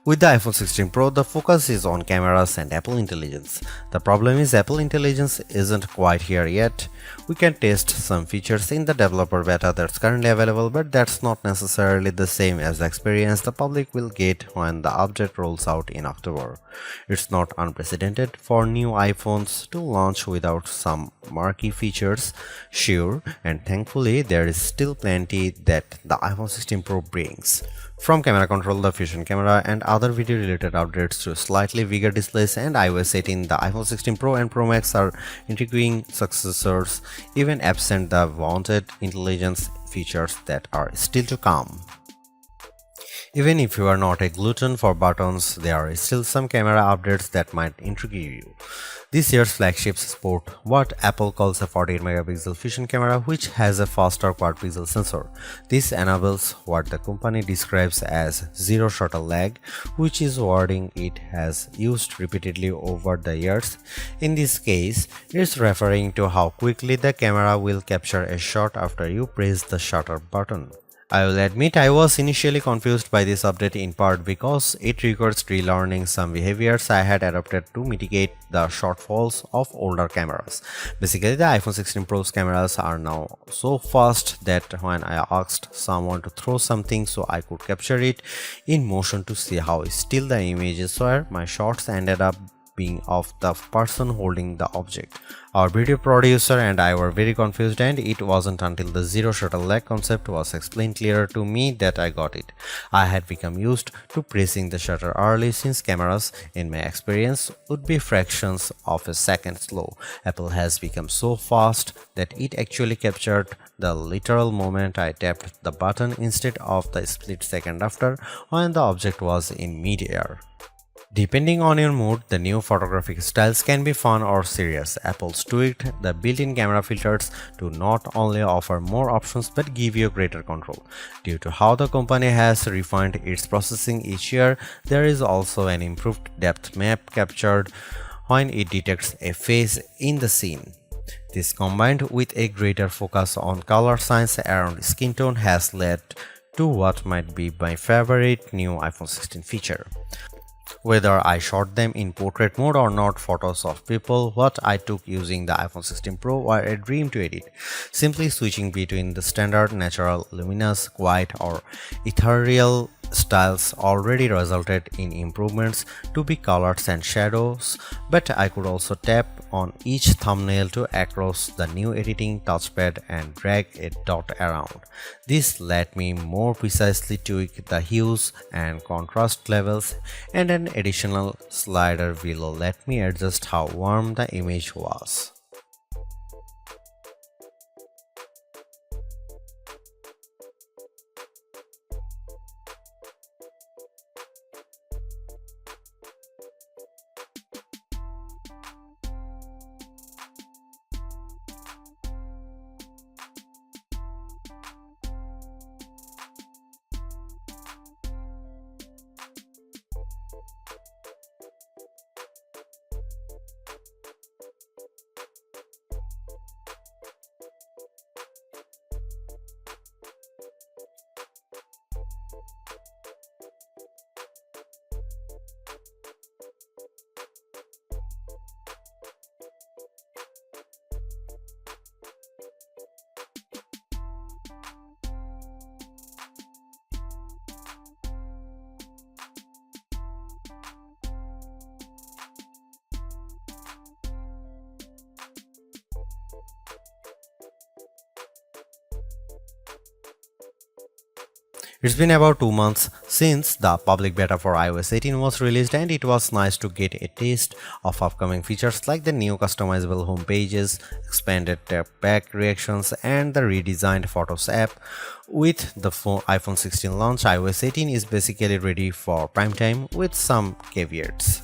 With the iPhone 16 Pro, the focus is on cameras and Apple Intelligence. The problem is Apple Intelligence isn't quite here yet. We can test some features in the developer beta that's currently available, but that's not necessarily the same as the experience the public will get when the update rolls out in October. It's not unprecedented for new iPhones to launch without some marquee features, sure, and thankfully there is still plenty that the iPhone 16 Pro brings. From camera control, the fusion camera, and other video related updates to slightly bigger displays and iOS 18, the iPhone 16 Pro and Pro Max are intriguing successors, even absent the wanted intelligence features that are still to come. Even if you are not a glutton for buttons, there are still some camera updates that might intrigue you. This year's flagships sport what Apple calls a 48 megapixel fusion camera, which has a faster quad pixel sensor. This enables what the company describes as zero shuttle lag, which is wording it has used repeatedly over the years. In this case, it's referring to how quickly the camera will capture a shot after you press the shutter button. I will admit I was initially confused by this update in part because it requires relearning some behaviors I had adopted to mitigate the shortfalls of older cameras. Basically, the iPhone 16 Pro's cameras are now so fast that when I asked someone to throw something so I could capture it in motion to see how still the images were, my shots ended up being of the person holding the object. Our video producer and I were very confused, and it wasn't until the zero shuttle lag concept was explained clearer to me that I got it. I had become used to pressing the shutter early since cameras, in my experience, would be fractions of a second slow. Apple has become so fast that it actually captured the literal moment I tapped the button instead of the split second after when the object was in mid-air. Depending on your mood, the new photographic styles can be fun or serious. Apple's tweaked the built-in camera filters to not only offer more options but give you greater control. Due to how the company has refined its processing each year, there is also an improved depth map captured when it detects a face in the scene. This, combined with a greater focus on color science around skin tone, has led to what might be my favorite new iPhone 16 feature. Whether I shot them in portrait mode or not, photos of people what I took using the iPhone 16 Pro were a dream to edit. Simply switching between the standard, natural, luminous, quiet or ethereal styles already resulted in improvements to be colors and shadows, but I could also tap on each thumbnail to across the new editing touchpad and drag a dot around. This let me more precisely tweak the hues and contrast levels, and an additional slider below let me adjust how warm the image was. It's been about 2 months since the public beta for iOS 18 was released, and it was nice to get a taste of upcoming features like the new customizable home pages, expanded tap-back reactions, and the redesigned Photos app. With the iPhone 16 launch, iOS 18 is basically ready for prime time with some caveats.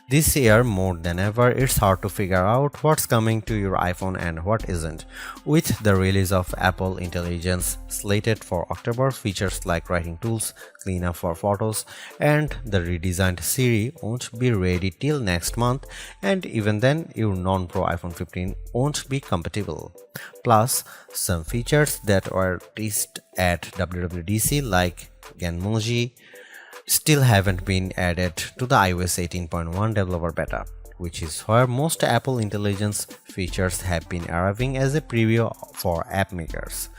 This year, more than ever, it's hard to figure out what's coming to your iPhone and what isn't. With the release of Apple Intelligence slated for October, features like writing tools, cleanup for photos, and the redesigned Siri won't be ready till next month, and even then, your non-Pro iPhone 15 won't be compatible. Plus, some features that were teased at WWDC like Genmoji, still haven't been added to the iOS 18.1 developer beta, which is where most Apple Intelligence features have been arriving as a preview for app makers.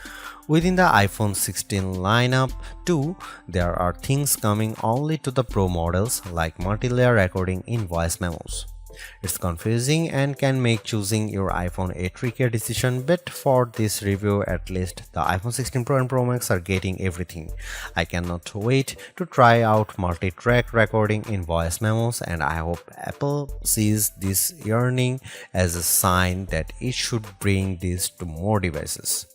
Within the iPhone 16 lineup too, there are things coming only to the Pro models like multi-layer recording in voice memos. It's confusing and can make choosing your iPhone a trickier decision, but for this review at least, the iPhone 16 Pro and Pro Max are getting everything. I cannot wait to try out multi-track recording in voice memos, and I hope Apple sees this yearning as a sign that it should bring this to more devices.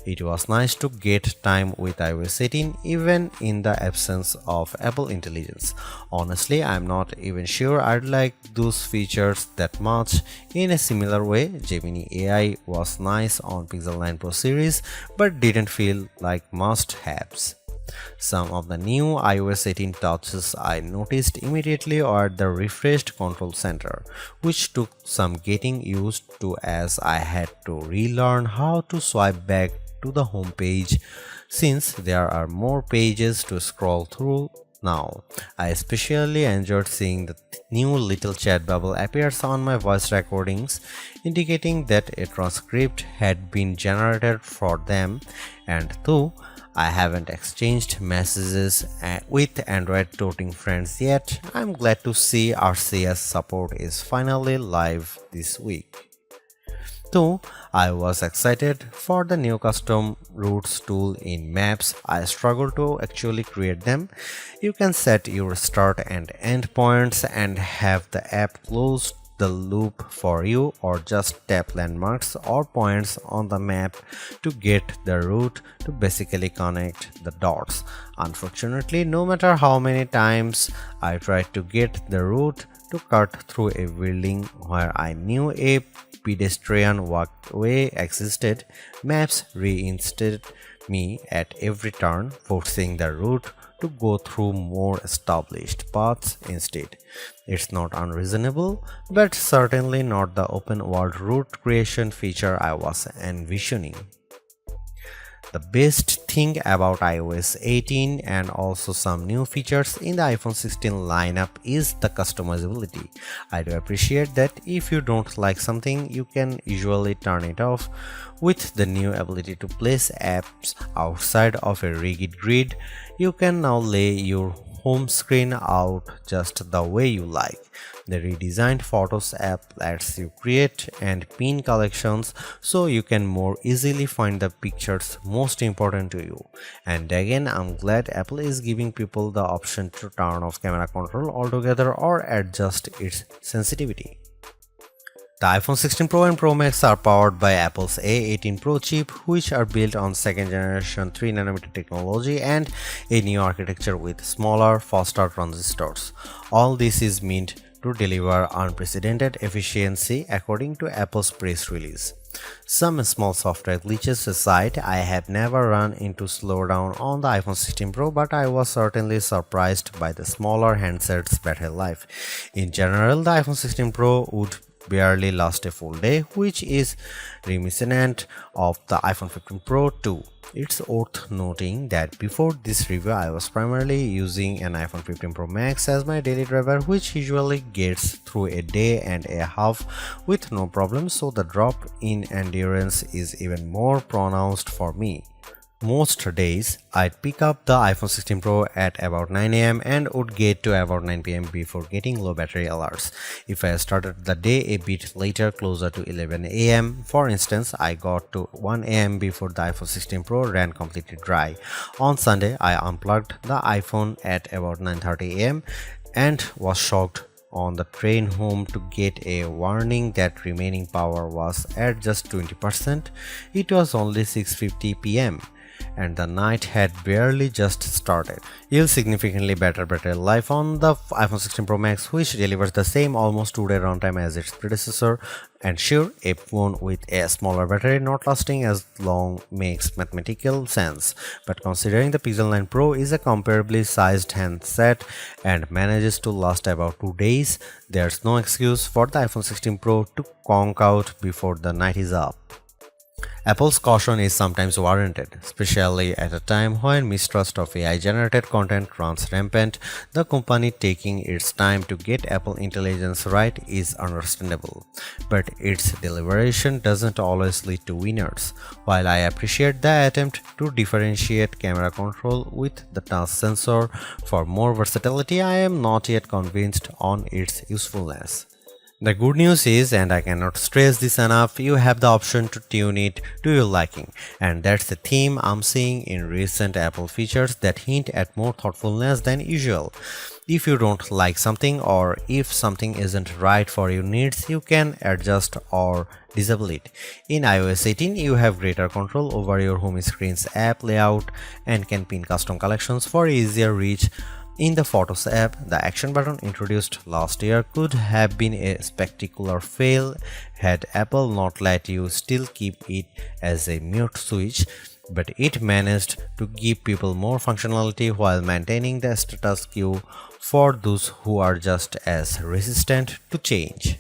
It was nice to get time with iOS 18 even in the absence of Apple Intelligence. Honestly, I'm not even sure I'd like those features that much. In a similar way, Gemini AI was nice on Pixel 9 Pro series but didn't feel like must-haves. Some of the new iOS 18 touches I noticed immediately are the refreshed control center, which took some getting used to as I had to relearn how to swipe back to the home page since there are more pages to scroll through now. I especially enjoyed seeing the new little chat bubble appears on my voice recordings, indicating that a transcript had been generated for them, and though I haven't exchanged messages with Android toting friends yet, I'm glad to see RCS support is finally live this week. Though I was excited for the new custom routes tool in Maps, I struggle to actually create them. You can set your start and end points and have the app close the loop for you, or just tap landmarks or points on the map to get the route to basically connect the dots. Unfortunately, no matter how many times I tried to get the route to cut through a building where I knew a pedestrian walkway existed, Maps reinstated me at every turn, forcing the route to go through more established paths instead. It's not unreasonable, but certainly not the open world route creation feature I was envisioning. The best thing about iOS 18 and also some new features in the iPhone 16 lineup is the customizability. I do appreciate that if you don't like something, you can usually turn it off. With the new ability to place apps outside of a rigid grid, you can now lay your home screen out just the way you like. The redesigned Photos app lets you create and pin collections so you can more easily find the pictures most important to you. And again, I'm glad Apple is giving people the option to turn off camera control altogether or adjust its sensitivity. The iPhone 16 Pro and Pro Max are powered by Apple's A18 Pro chip, which are built on second generation 3nm technology and a new architecture with smaller, faster transistors. All this is meant to deliver unprecedented efficiency according to Apple's press release. Some small software glitches aside, I have never run into slowdown on the iPhone 16 Pro, but I was certainly surprised by the smaller handset's battery life. In general, the iPhone 16 Pro would barely last a full day, which is reminiscent of the iPhone 15 Pro too. It's worth noting that before this review I was primarily using an iPhone 15 Pro Max as my daily driver, which usually gets through a day and a half with no problem, so the drop in endurance is even more pronounced for me. Most days, I'd pick up the iPhone 16 Pro at about 9 am and would get to about 9 pm before getting low battery alerts. If I started the day a bit later, closer to 11 am, for instance, I got to 1 am before the iPhone 16 Pro ran completely dry. On Sunday, I unplugged the iPhone at about 9:30 am and was shocked on the train home to get a warning that remaining power was at just 20%. It was only 6:50 pm. And the night had barely just started. You'll significantly better battery life on the iPhone 16 Pro Max, which delivers the same almost 2-day runtime as its predecessor. And sure, a phone with a smaller battery not lasting as long makes mathematical sense, but considering the Pixel 9 Pro is a comparably sized handset and manages to last about 2 days, there's no excuse for the iPhone 16 Pro to conk out before the night is up. Apple's caution is sometimes warranted, especially at a time when mistrust of AI generated content runs rampant. The company taking its time to get Apple Intelligence right is understandable, but its deliberation doesn't always lead to winners. While I appreciate the attempt to differentiate camera control with the touch sensor for more versatility, I am not yet convinced on its usefulness. The good news is, and I cannot stress this enough, you have the option to tune it to your liking, and that's the theme I'm seeing in recent Apple features that hint at more thoughtfulness than usual. If you don't like something or if something isn't right for your needs, you can adjust or disable it. In iOS 18, you have greater control over your home screen's app layout and can pin custom collections for easier reach. In the Photos app, the action button introduced last year could have been a spectacular fail had Apple not let you still keep it as a mute switch, but it managed to give people more functionality while maintaining the status quo for those who are just as resistant to change.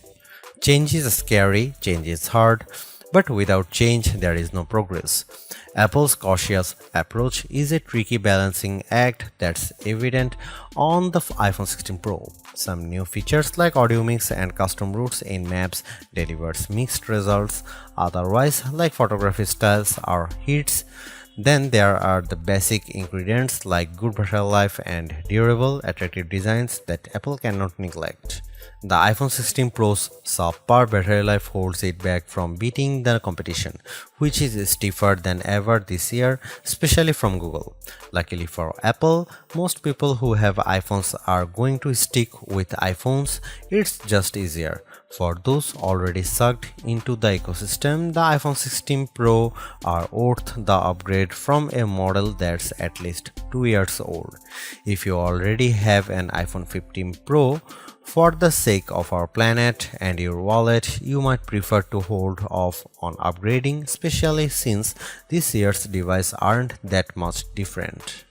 Change is scary, change is hard, but without change, there is no progress. Apple's cautious approach is a tricky balancing act that's evident on the iPhone 16 Pro. Some new features like audio mix and custom routes in Maps delivers mixed results, otherwise like photography styles are hits. Then there are the basic ingredients like good battery life and durable, attractive designs that Apple cannot neglect. The iPhone 16 Pro's subpar battery life holds it back from beating the competition, which is stiffer than ever this year, especially from Google. Luckily for Apple, most people who have iPhones are going to stick with iPhones. It's just easier. For those already sucked into the ecosystem, the iPhone 16 Pro are worth the upgrade from a model that's at least 2 years old. If you already have an iPhone 15 Pro, for the sake of our planet and your wallet, you might prefer to hold off on upgrading, especially since this year's devices aren't that much different.